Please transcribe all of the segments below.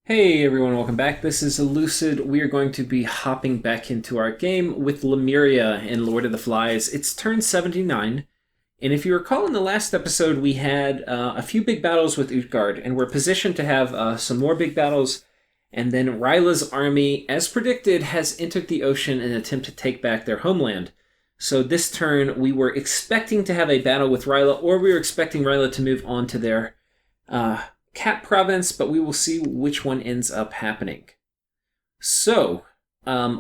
Hey everyone, welcome back. This is Lucid. We are going to be hopping back into our game with Lemuria in Lord of the Flies. It's turn 79, and if you recall in the last episode, we had a few big battles with Utgard, and we're positioned to have some more big battles, and then Ryleh's army, as predicted, has entered the ocean in an attempt to take back their homeland. So this turn, we were expecting to have a battle with Rlyeh, or we were expecting Rlyeh to move on to their Cat province, but we will see which one ends up happening. So,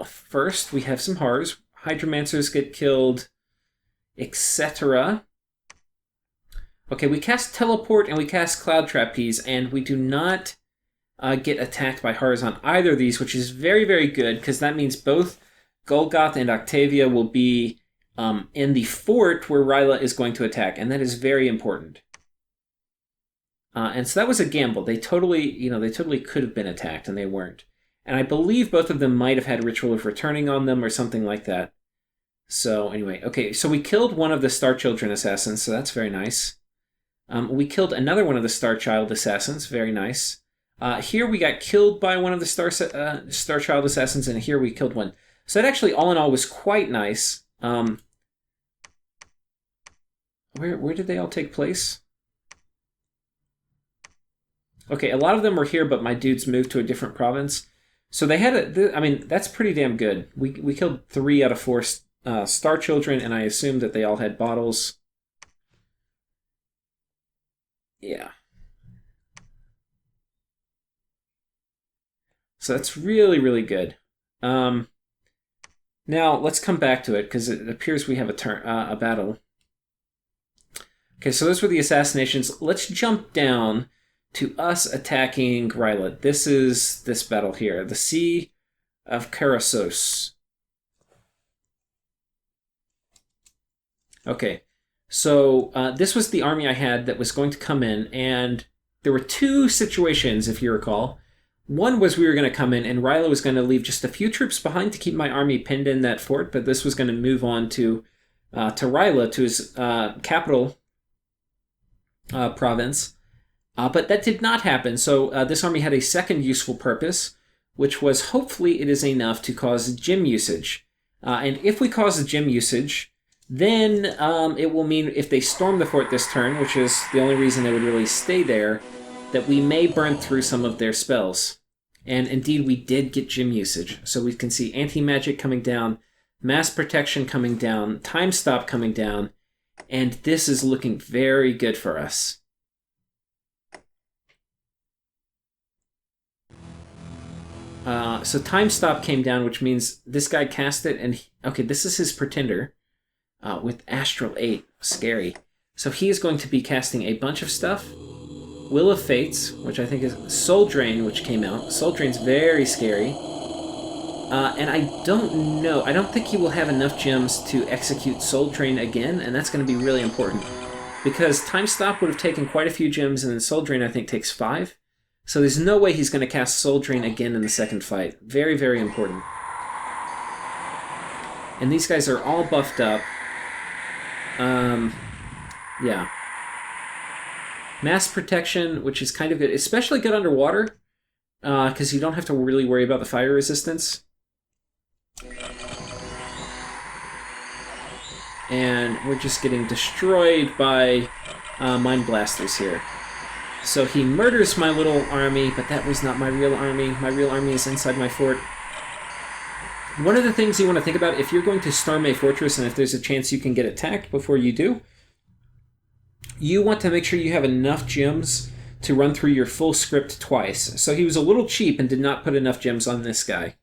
first we have some horrors. Hydromancers get killed, etc. Okay, we cast Teleport and we cast Cloud Trapeze, and we do not get attacked by horrors on either of these, which is very, very good, because that means both Golgoth and Octavia will be in the fort where Rlyeh is going to attack, and that is very important. And so that was a gamble. They totally could have been attacked, and they weren't. And I believe both of them might have had Ritual of Returning on them or something like that. So anyway, okay, so we killed one of the Star Children assassins, so that's very nice. We killed another one of the Star Child assassins, very nice. Here we got killed by one of the Star Child assassins, and here we killed one. So that actually, all in all, was quite nice. Where did they all take place? Okay, a lot of them were here, but my dudes moved to a different province. So they had I mean, that's pretty damn good. We killed 3 out of 4 Star Children, and I assume that they all had bottles. Yeah. So that's really, really good. Now, let's come back to it, because it appears we have a battle. Okay, so those were the assassinations. Let's jump down to us attacking Rlyeh. This is this battle here, the Sea of Karasos. Okay, so this was the army I had that was going to come in, and there were 2 situations, if you recall. One was we were going to come in, and Rlyeh was going to leave just a few troops behind to keep my army pinned in that fort, but this was going to move on to Rlyeh, to his capital province. But that did not happen, so this army had a second useful purpose, which was hopefully it is enough to cause gem usage. And if we cause the gem usage, then it will mean if they storm the fort this turn, which is the only reason they would really stay there, that we may burn through some of their spells. And indeed, we did get gem usage. So we can see anti-magic coming down, mass protection coming down, time stop coming down, and this is looking very good for us. So time stop came down, which means this guy cast it, and okay, this is his pretender with Astral 8. Scary. So he is going to be casting a bunch of stuff. Will of Fates, which I think is Soul Drain, which came out. Soul Drain's very scary. And I don't know. I don't think he will have enough gems to execute Soul Drain again, and that's going to be really important. Because Time Stop would have taken quite a few gems, and then Soul Drain, I think, takes 5. So there's no way he's going to cast Soul Drain again in the second fight. Very, very important. And these guys are all buffed up. Yeah. Mass Protection, which is kind of good. Especially good underwater, because you don't have to really worry about the fire resistance. And we're just getting destroyed by Mind Blasters here. So he murders my little army, but that was not my real army. My real army is inside my fort. One of the things you want to think about, if you're going to storm a fortress and if there's a chance you can get attacked before you do, you want to make sure you have enough gems to run through your full script twice. So he was a little cheap and did not put enough gems on this guy.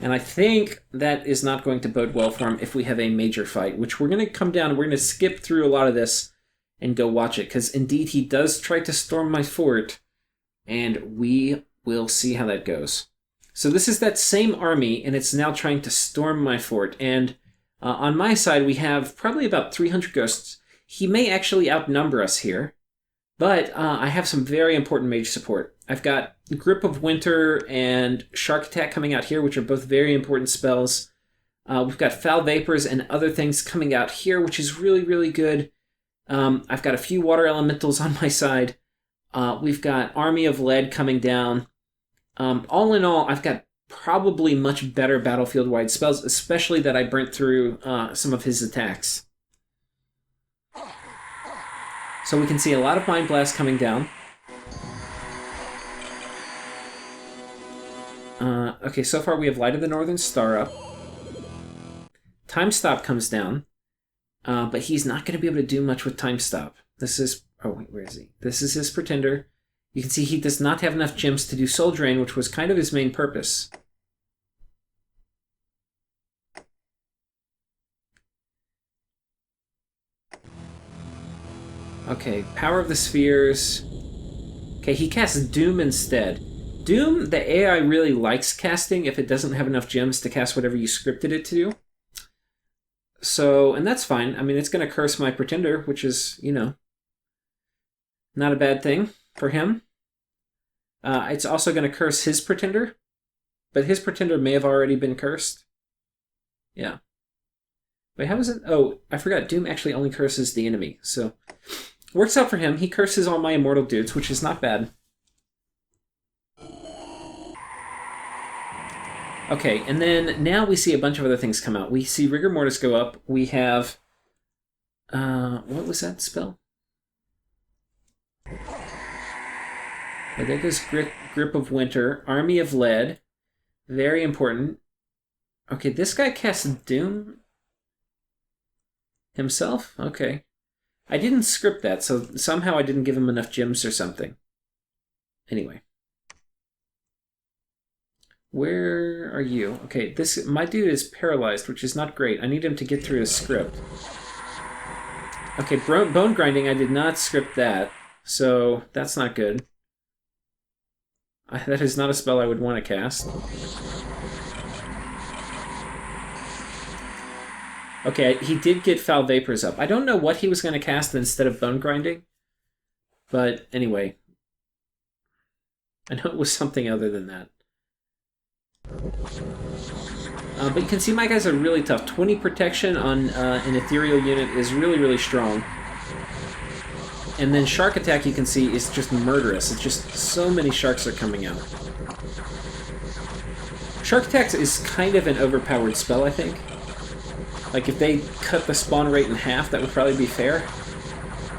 And I think that is not going to bode well for him if we have a major fight, which we're going to come down and we're going to skip through a lot of this and go watch it, because indeed he does try to storm my fort, and we will see how that goes. So this is that same army, and it's now trying to storm my fort, and on my side we have probably about 300 ghosts. He may actually outnumber us here, but I have some very important mage support. I've got Grip of Winter and Shark Attack coming out here, which are both very important spells. We've got Foul Vapors and other things coming out here, which is really, really good. I've got a few water elementals on my side. We've got Army of Lead coming down. All in all, I've got probably much better battlefield-wide spells, especially that I burnt through some of his attacks. So we can see a lot of Mind Blast coming down. Okay, so far we have Light of the Northern Star up. Time Stop comes down, but he's not going to be able to do much with Time Stop. This is... Oh, wait, where is he? This is his Pretender. You can see he does not have enough gems to do Soul Drain, which was kind of his main purpose. Okay, Power of the Spheres. Okay, he casts Doom instead. Doom, the AI really likes casting if it doesn't have enough gems to cast whatever you scripted it to do. So, and that's fine. I mean, it's going to curse my Pretender, which is, you know, not a bad thing for him. It's also going to curse his Pretender, but his Pretender may have already been cursed. Yeah. Wait, how is it? Oh, I forgot. Doom actually only curses the enemy, so works out for him. He curses all my immortal dudes, which is not bad. Okay, and then now we see a bunch of other things come out. We see Rigor Mortis go up. We have... what was that spell? Oh, there goes Grip of Winter. Army of Lead. Very important. Okay, this guy casts Doom himself? Okay. I didn't script that, so somehow I didn't give him enough gems or something. Anyway. Where are you? Okay, my dude is paralyzed, which is not great. I need him to get through his script. Okay, Bone Grinding, I did not script that, so that's not good. That is not a spell I would want to cast. Okay, he did get Foul Vapors up. I don't know what he was going to cast instead of Bone Grinding, but anyway. I know it was something other than that. But you can see my guys are really tough. 20 protection on an ethereal unit is really, really strong. And then Shark Attack, you can see, is just murderous. It's just so many sharks are coming out. Shark Attack is kind of an overpowered spell, I think. Like, if they cut the spawn rate in half, that would probably be fair.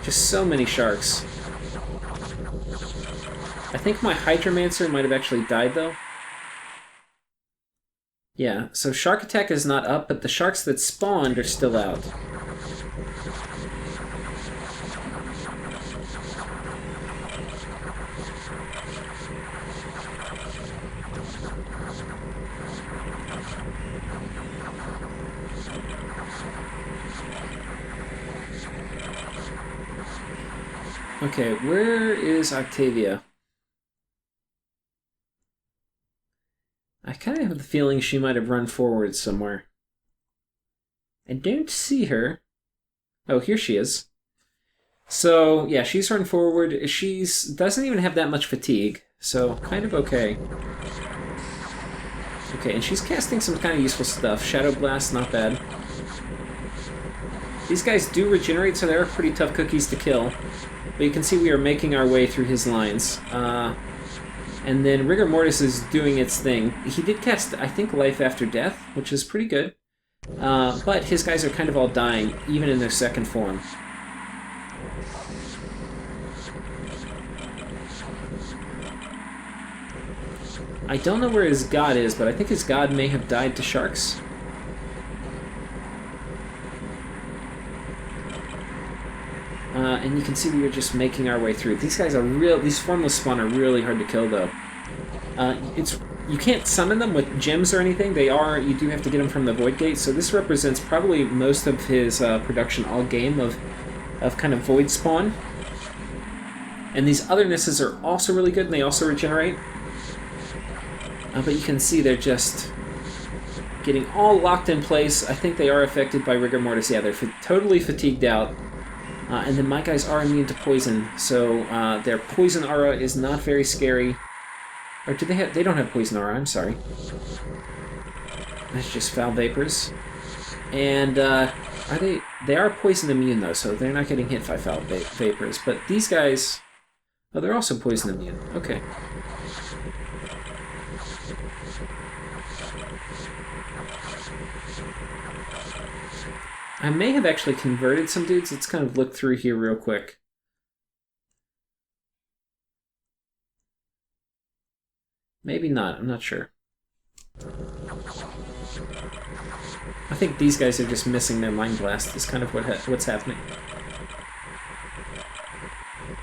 Just so many sharks. I think my Hydromancer might have actually died, though. Yeah, so Shark Attack is not up, but the sharks that spawned are still out. Okay, where is Octavia? I kind of have the feeling she might have run forward somewhere. I don't see her. Oh, here she is. So, yeah, she's run forward. She doesn't even have that much fatigue, so kind of okay. Okay, and she's casting some kind of useful stuff. Shadow Blast, not bad. These guys do regenerate, so they're pretty tough cookies to kill. But you can see we are making our way through his lines. And then Rigor Mortis is doing its thing. He did cast, I think, Life After Death, which is pretty good. But his guys are kind of all dying, even in their second form. I don't know where his god is, but I think his god may have died to sharks. And you can see we are just making our way through. These guys are these formless spawn are really hard to kill, though. You can't summon them with gems or anything. You do have to get them from the Void Gate, so this represents probably most of his production all game of kind of Void spawn. And these othernesses are also really good, and they also regenerate. But you can see they're just getting all locked in place. I think they are affected by Rigor Mortis. Yeah, they're totally fatigued out. And then my guys are immune to poison, so their poison aura is not very scary. Or do they have... They don't have poison aura, I'm sorry. That's just Foul Vapors. And they are poison immune, though, so they're not getting hit by Foul Vapors. But these guys... Oh, they're also poison immune. Okay. I may have actually converted some dudes. Let's kind of look through here real quick. Maybe not. I'm not sure. I think these guys are just missing their Mind Blast is kind of what's happening.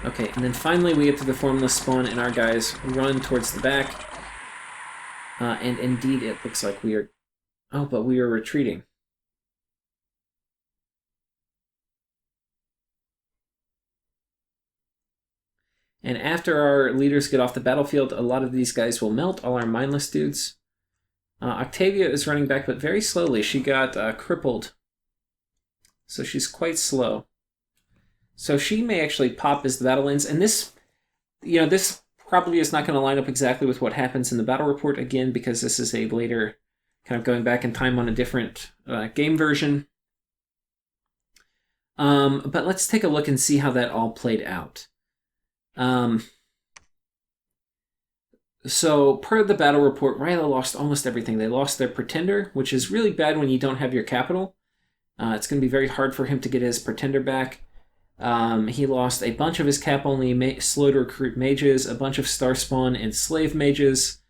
Okay, and then finally we get to the formless spawn and our guys run towards the back. And indeed it looks like we are... Oh, but we are retreating. And after our leaders get off the battlefield, a lot of these guys will melt, all our mindless dudes. Octavia is running back, but very slowly. She got crippled. So she's quite slow. So she may actually pop as the battle ends. And this, this probably is not going to line up exactly with what happens in the battle report again, because this is a later, kind of going back in time on a different game version. But let's take a look and see how that all played out. So, per the battle report, Rlyeh lost almost everything. They lost their Pretender, which is really bad when you don't have your capital. It's going to be very hard for him to get his Pretender back. He lost a bunch of his cap-only slow to recruit mages, a bunch of Star Spawn and Slave mages,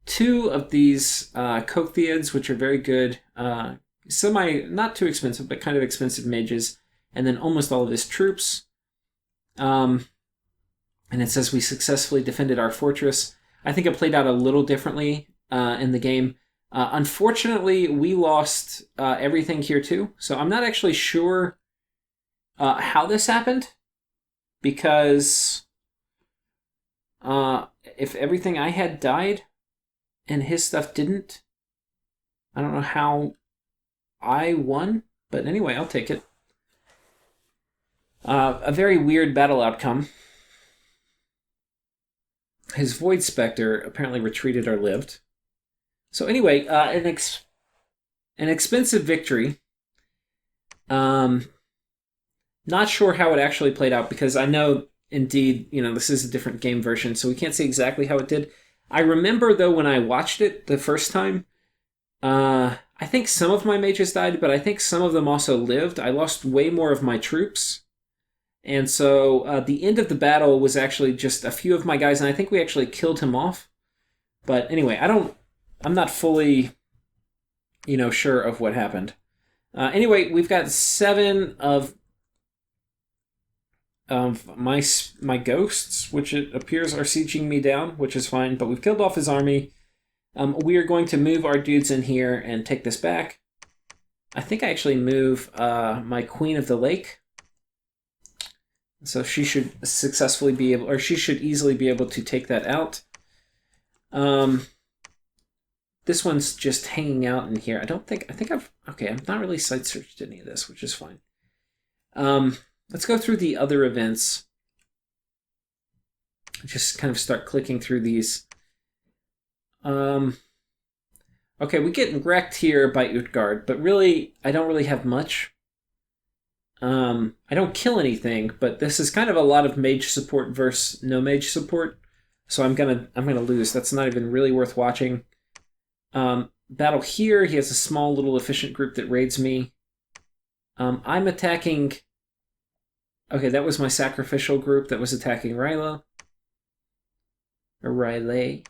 2 of these Cochtheids, which are very good, not too expensive, but kind of expensive mages, and then almost all of his troops. And it says we successfully defended our fortress. I think it played out a little differently in the game. Unfortunately, we lost everything here too. So I'm not actually sure how this happened. Because if everything I had died and his stuff didn't, I don't know how I won. But anyway, I'll take it. A very weird battle outcome. His Void Spectre apparently retreated or lived. So anyway, an expensive victory. Not sure how it actually played out, because I know, indeed, this is a different game version, so we can't say exactly how it did. I remember, though, when I watched it the first time, I think some of my mages died, but I think some of them also lived. I lost way more of my troops. And so the end of the battle was actually just a few of my guys, and I think we actually killed him off. But anyway, I'm not fully, sure of what happened. Anyway, we've got 7 of my ghosts, which it appears are sieging me down, which is fine, but we've killed off his army. We are going to move our dudes in here and take this back. I think I actually move my Queen of the Lake. So she should successfully be able, or she should easily be able to take that out. This one's just hanging out in here. I've not really site searched any of this, which is fine. Let's go through the other events. Just kind of start clicking through these. Okay, we get wrecked here by Utgard, but really, I don't really have much. I don't kill anything, but this is kind of a lot of mage support versus no mage support, so I'm gonna lose. That's not even really worth watching. Battle here, he has a small little efficient group that raids me. I'm attacking... Okay, that was my sacrificial group that was attacking Rlyeh. Or Rlyeh.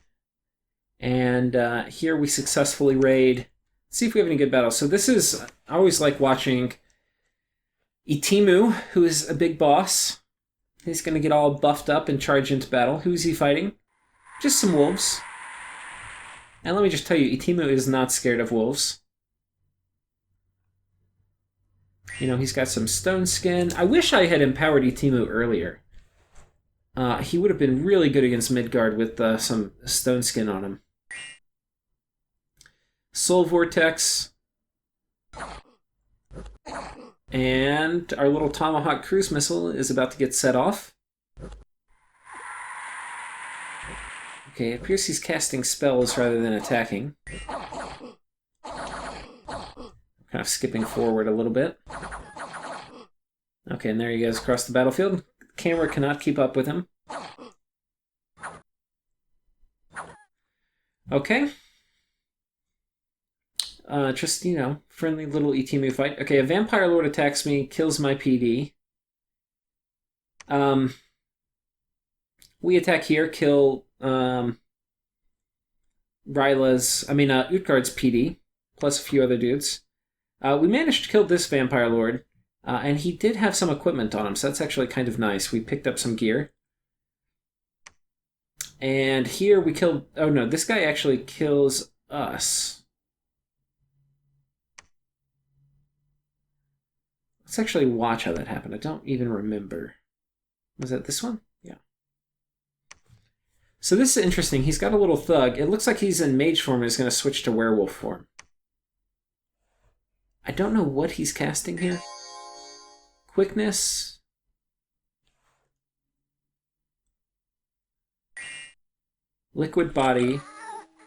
And here we successfully raid. Let's see if we have any good battles. So this is... I always like watching Itimu, who is a big boss. He's going to get all buffed up and charge into battle. Who's he fighting? Just some wolves. And let me just tell you, Itimu is not scared of wolves. He's got some stone skin. I wish I had empowered Itimu earlier. He would have been really good against Midgard with some stone skin on him. Soul Vortex. And our little Tomahawk cruise missile is about to get set off. Okay, it appears he's casting spells rather than attacking. Kind of skipping forward a little bit. Okay, and there he goes across the battlefield. The camera cannot keep up with him. Okay. Just, friendly little ETMU fight. Okay, a Vampire Lord attacks me, kills my PD. We attack here, kill Utgard's PD, plus a few other dudes. We managed to kill this Vampire Lord, and he did have some equipment on him, so that's actually kind of nice. We picked up some gear. And here we killed... Oh no, this guy actually kills us. Let's actually watch how that happened. I don't even remember. Was that this one? Yeah. So this is interesting. He's got a little thug. It looks like he's in mage form and is going to switch to werewolf form. I don't know what he's casting here. Quickness. Liquid body.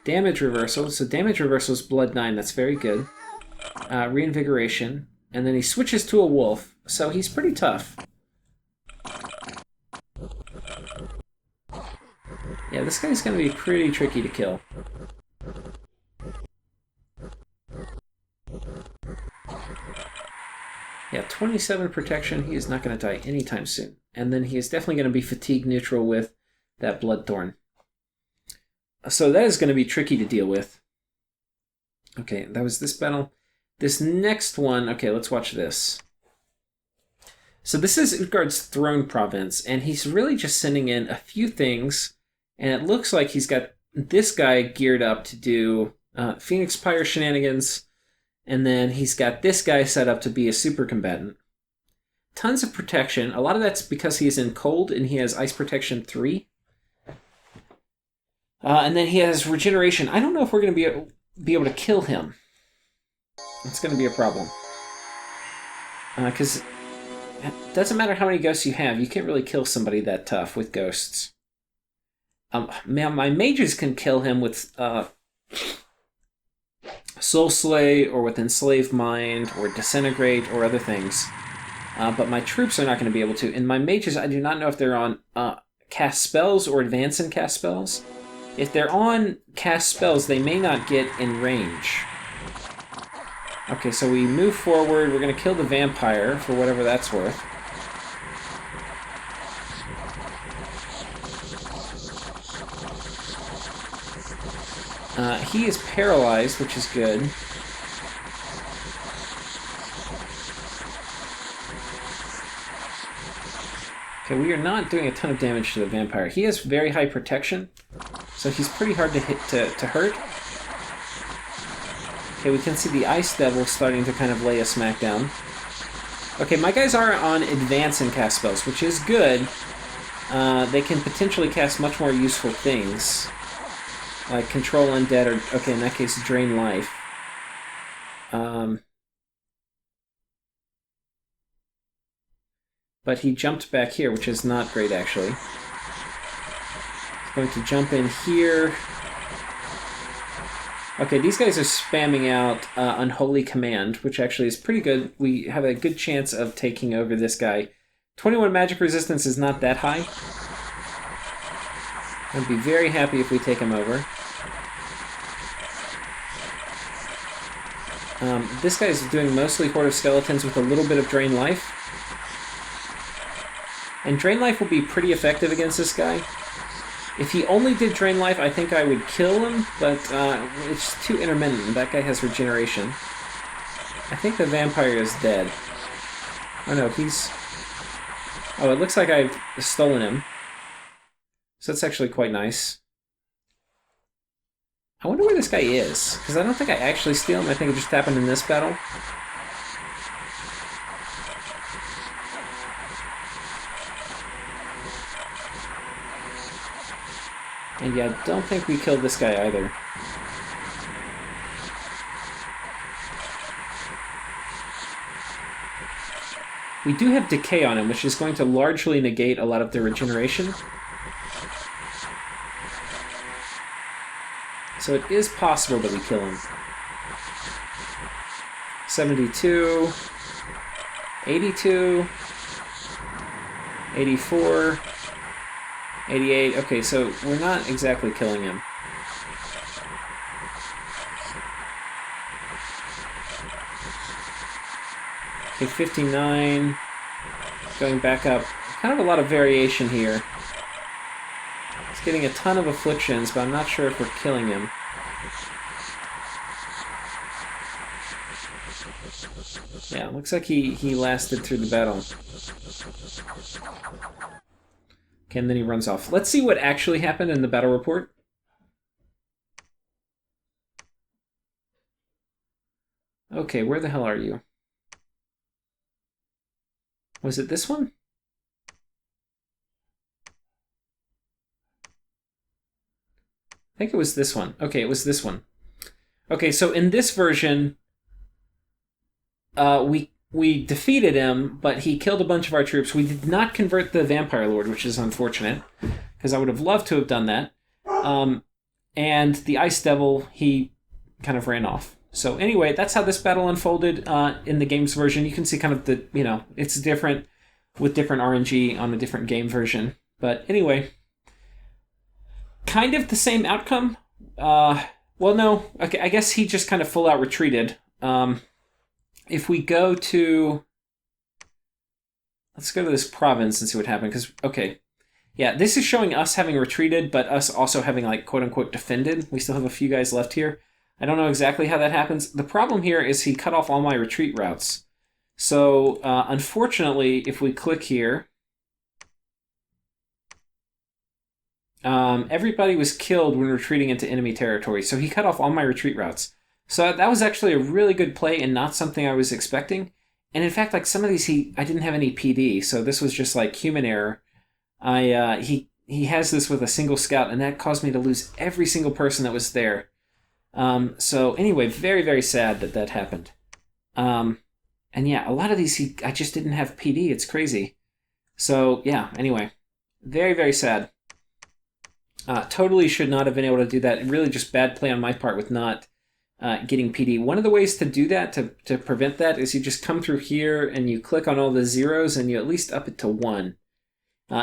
Damage reversal. So damage reversal is blood 9. That's very good. Reinvigoration. And then he switches to a wolf. So he's pretty tough. Yeah, this guy's going to be pretty tricky to kill. Yeah, 27 protection. He is not going to die anytime soon. And then he is definitely going to be fatigue neutral with that Bloodthorn. So that is going to be tricky to deal with. Okay, that was this battle. This next one, okay, let's watch this. So this is Utgard's Throne Province, and he's really just sending in a few things, and it looks like he's got this guy geared up to do Phoenix Pyre shenanigans, and then he's got this guy set up to be a super combatant. Tons of protection. A lot of that's because he's in cold, and he has Ice Protection 3. And then he has regeneration. I don't know if we're going to be able to kill him. It's going to be a problem. Because it doesn't matter how many ghosts you have, you can't really kill somebody that tough with ghosts. My mages can kill him with Soul Slay, or with Enslave Mind, or Disintegrate, or other things. But my troops are not going to be able to. And my mages, I do not know if they're on cast spells or advance in cast spells. If they're on cast spells, they may not get in range. Okay, so we move forward. We're going to kill the vampire for whatever that's worth. He is paralyzed, which is good. Okay, we are not doing a ton of damage to the vampire. He has very high protection, so he's pretty hard to hit to hurt. Okay, we can see the Ice Devil starting to kind of lay a smackdown. Okay, my guys are on advance and cast spells, which is good. They can potentially cast much more useful things, like Control Undead, or, okay, in that case, Drain Life. But he jumped back here, which is not great, actually. He's going to jump in here. Okay, these guys are spamming out Unholy Command, which actually is pretty good. We have a good chance of taking over this guy. 21 magic resistance is not that high. I'd be very happy if we take him over. This guy is doing mostly Horde of Skeletons with a little bit of Drain Life. And Drain Life will be pretty effective against this guy. If he only did Drain Life, I think I would kill him, but it's too intermittent. That guy has regeneration. I think the vampire is dead. Oh no, he's... Oh, it looks like I've stolen him. So that's actually quite nice. I wonder where this guy is, because I don't think I actually steal him. I think it just happened in this battle. And yeah, I don't think we killed this guy either. We do have Decay on him, which is going to largely negate a lot of the regeneration. So it is possible that we kill him. 72, 82, 84, 88. Okay, so we're not exactly killing him. Okay, 59. Going back up. Kind of a lot of variation here. He's getting a ton of afflictions, but I'm not sure if we're killing him. Yeah, looks like he lasted through the battle. Okay, and then he runs off. Let's see what actually happened in the battle report. Okay, where the hell are you? Was it this one? I think it was this one. Okay, it was this one. Okay, so in this version, we defeated him, but he killed a bunch of our troops. We did not convert the Vampire Lord, which is unfortunate, because I would have loved to have done that. And the Ice Devil, he kind of ran off. So anyway, that's how this battle unfolded in the games version. You can see kind of the, it's different with different RNG on a different game version. But anyway, kind of the same outcome. Well, no, okay, I guess he just kind of full out retreated. If we go to... Let's go to this province and see what happened, because, okay. Yeah, this is showing us having retreated, but us also having, like, quote-unquote defended. We still have a few guys left here. I don't know exactly how that happens. The problem here is he cut off all my retreat routes. So, unfortunately, if we click here, everybody was killed when retreating into enemy territory. So he cut off all my retreat routes. So that was actually a really good play and not something I was expecting. And in fact, like some of these, I didn't have any PD, so this was just like human error. He has this with a single scout, and that caused me to lose every single person that was there. So anyway, very, very sad that that happened. And yeah, a lot of these, I just didn't have PD. It's crazy. So yeah, anyway, very, very sad. Totally should not have been able to do that. Really just bad play on my part with not getting PD. One of the ways to do that, to prevent that, is you just come through here and you click on all the zeros and you at least up it to 1.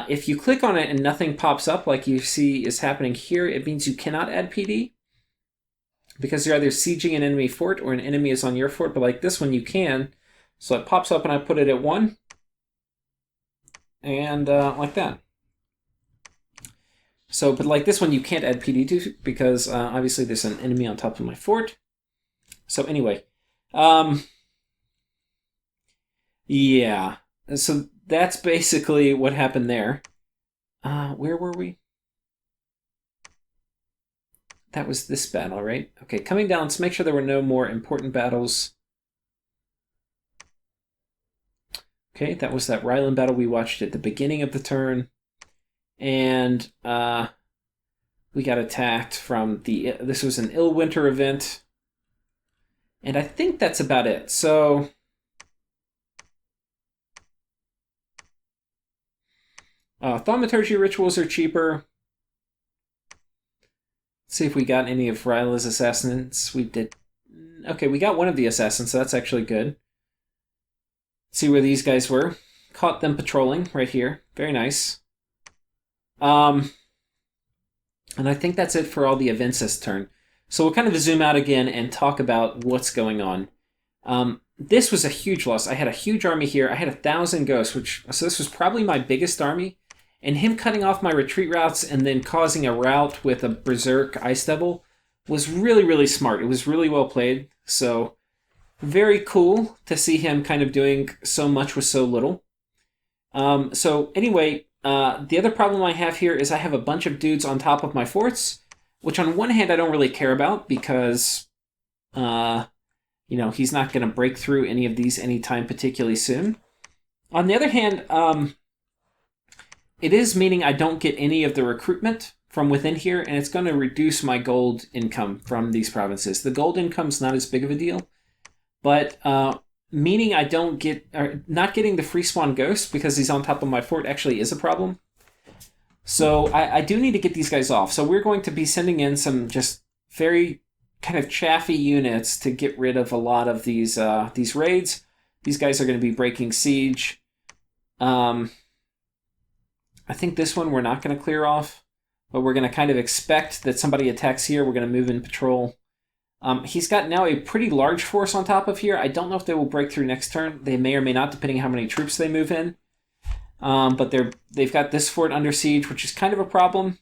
If you click on it and nothing pops up like you see is happening here, it means you cannot add PD, because you're either sieging an enemy fort or an enemy is on your fort, but like this one you can. So it pops up and I put it at 1, and like that. So, but like this one you can't add PD to, because obviously there's an enemy on top of my fort. So anyway, yeah, so that's basically what happened there. Where were we? That was this battle, right? Okay, coming down, let's make sure there were no more important battles. Okay, that was that Rlyeh battle we watched at the beginning of the turn. And we got attacked from this was an ill winter event. And I think that's about it. So thaumaturgy rituals are cheaper. Let's see if we got any of Rlyeh's assassins. We did. Okay, we got one of the assassins, so that's actually good. Let's see where these guys were. Caught them patrolling right here. Very nice. And I think that's it for all the events this turn. So we'll kind of zoom out again and talk about what's going on. This was a huge loss. I had a huge army here. I had 1,000 ghosts, so this was probably my biggest army. And him cutting off my retreat routes and then causing a rout with a Berserk Ice Devil was really, really smart. It was really well played. So very cool to see him kind of doing so much with so little. So anyway, the other problem I have here is I have a bunch of dudes on top of my forts, which on one hand I don't really care about because, he's not going to break through any of these anytime particularly soon. On the other hand, it is meaning I don't get any of the recruitment from within here, and it's going to reduce my gold income from these provinces. The gold income's not as big of a deal, but meaning I don't get, or not getting the free spawn ghost because he's on top of my fort actually is a problem. So I do need to get these guys off. So we're going to be sending in some just very kind of chaffy units to get rid of a lot of these raids. These guys are going to be breaking siege. I think this one we're not going to clear off, but we're going to kind of expect that somebody attacks here. We're going to move in patrol. He's got now a pretty large force on top of here. I don't know if they will break through next turn. They may or may not, depending on how many troops they move in. But they've got this fort under siege, which is kind of a problem.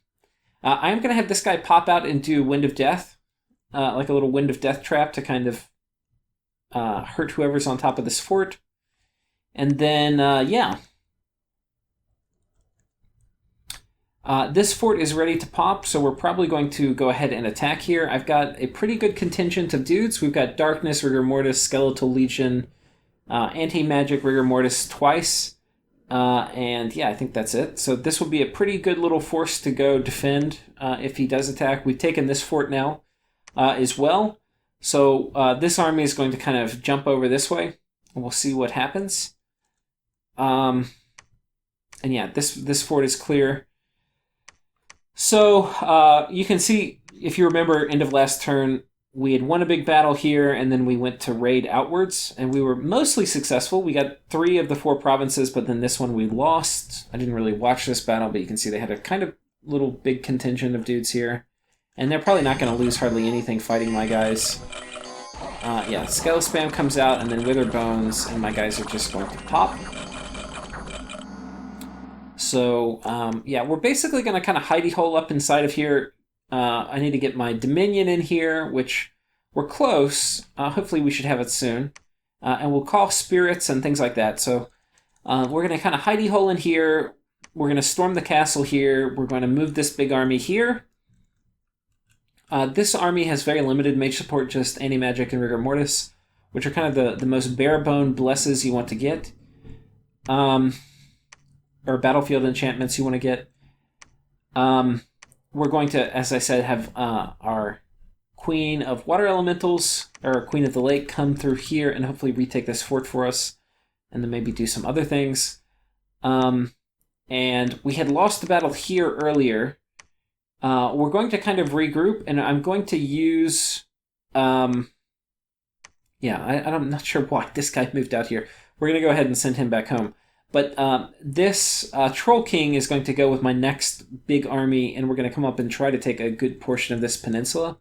I am going to have this guy pop out and do Wind of Death, like a little Wind of Death trap to kind of hurt whoever's on top of this fort. And then, yeah. This fort is ready to pop, so we're probably going to go ahead and attack here. I've got a pretty good contingent of dudes. We've got Darkness, Rigor Mortis, Skeletal Legion, Anti-Magic, Rigor Mortis twice. And yeah, I think that's it. So this will be a pretty good little force to go defend if he does attack. We've taken this fort now as well. So this army is going to kind of jump over this way, and we'll see what happens. And yeah, this fort is clear. So you can see, if you remember, end of last turn, we had won a big battle here, and then we went to raid outwards, and we were mostly successful. We got 3 of the 4 provinces, but then this one we lost. I didn't really watch this battle, but you can see they had a kind of little big contingent of dudes here. And they're probably not going to lose hardly anything fighting my guys. Yeah, Skeleton Spam comes out, and then Wither Bones, and my guys are just going to pop. So, yeah, we're basically going to kind of hidey-hole up inside of here. I need to get my Dominion in here, which we're close. Hopefully we should have it soon. And we'll call spirits and things like that. So we're going to kind of hidey-hole in here. We're going to storm the castle here. We're going to move this big army here. This army has very limited mage support, just Anti-Magic and Rigor Mortis, which are kind of the most bare-bone blesses you want to get. Or battlefield enchantments you want to get. We're going to, as I said, have our Queen of Water Elementals, or Queen of the Lake, come through here and hopefully retake this fort for us, and then maybe do some other things. And we had lost the battle here earlier. We're going to kind of regroup, and I'm going to use... yeah, I'm not sure why this guy moved out here. We're going to go ahead and send him back home. But this Troll King is going to go with my next big army, and we're going to come up and try to take a good portion of this peninsula.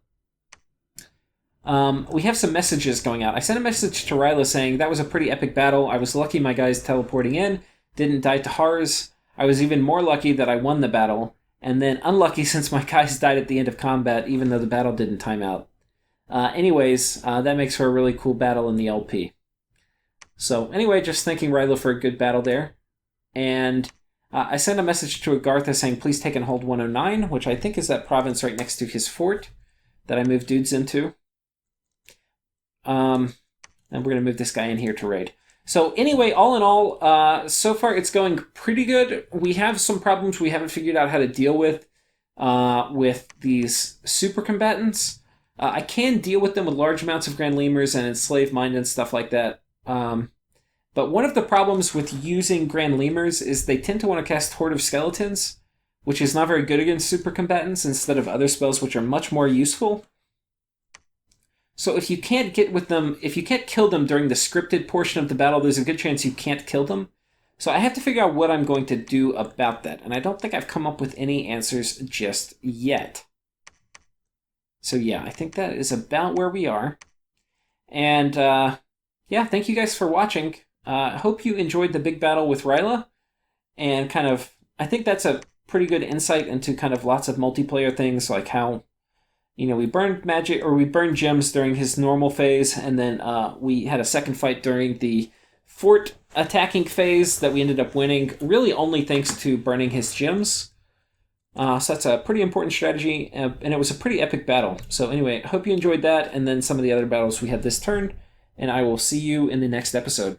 We have some messages going out. I sent a message to Rlyeh saying that was a pretty epic battle. I was lucky my guys teleporting in didn't die to Hars. I was even more lucky that I won the battle, and then unlucky since my guys died at the end of combat, even though the battle didn't time out. Anyways, that makes for a really cool battle in the LP. So anyway, just thanking Rlyeh for a good battle there. And I sent a message to Agartha saying, please take and hold 109, which I think is that province right next to his fort that I moved dudes into. And we're going to move this guy in here to raid. So anyway, all in all, so far it's going pretty good. We have some problems we haven't figured out how to deal with these super combatants. I can deal with them with large amounts of Grand Lemurs and Enslaved Mind and stuff like that. But one of the problems with using Grand Lemurs is they tend to want to cast Horde of Skeletons, which is not very good against super combatants, instead of other spells which are much more useful. So if you can't get with them, if you can't kill them during the scripted portion of the battle, there's a good chance you can't kill them. So I have to figure out what I'm going to do about that, and I don't think I've come up with any answers just yet. So yeah, I think that is about where we are. And yeah, thank you guys for watching. I hope you enjoyed the big battle with Rlyeh, and kind of, I think that's a pretty good insight into kind of lots of multiplayer things, like how, you know, we burned magic, or we burned gems during his normal phase, and then we had a second fight during the fort attacking phase that we ended up winning, really only thanks to burning his gems. So that's a pretty important strategy, and it was a pretty epic battle. So anyway, I hope you enjoyed that, and then some of the other battles we had this turn, and I will see you in the next episode.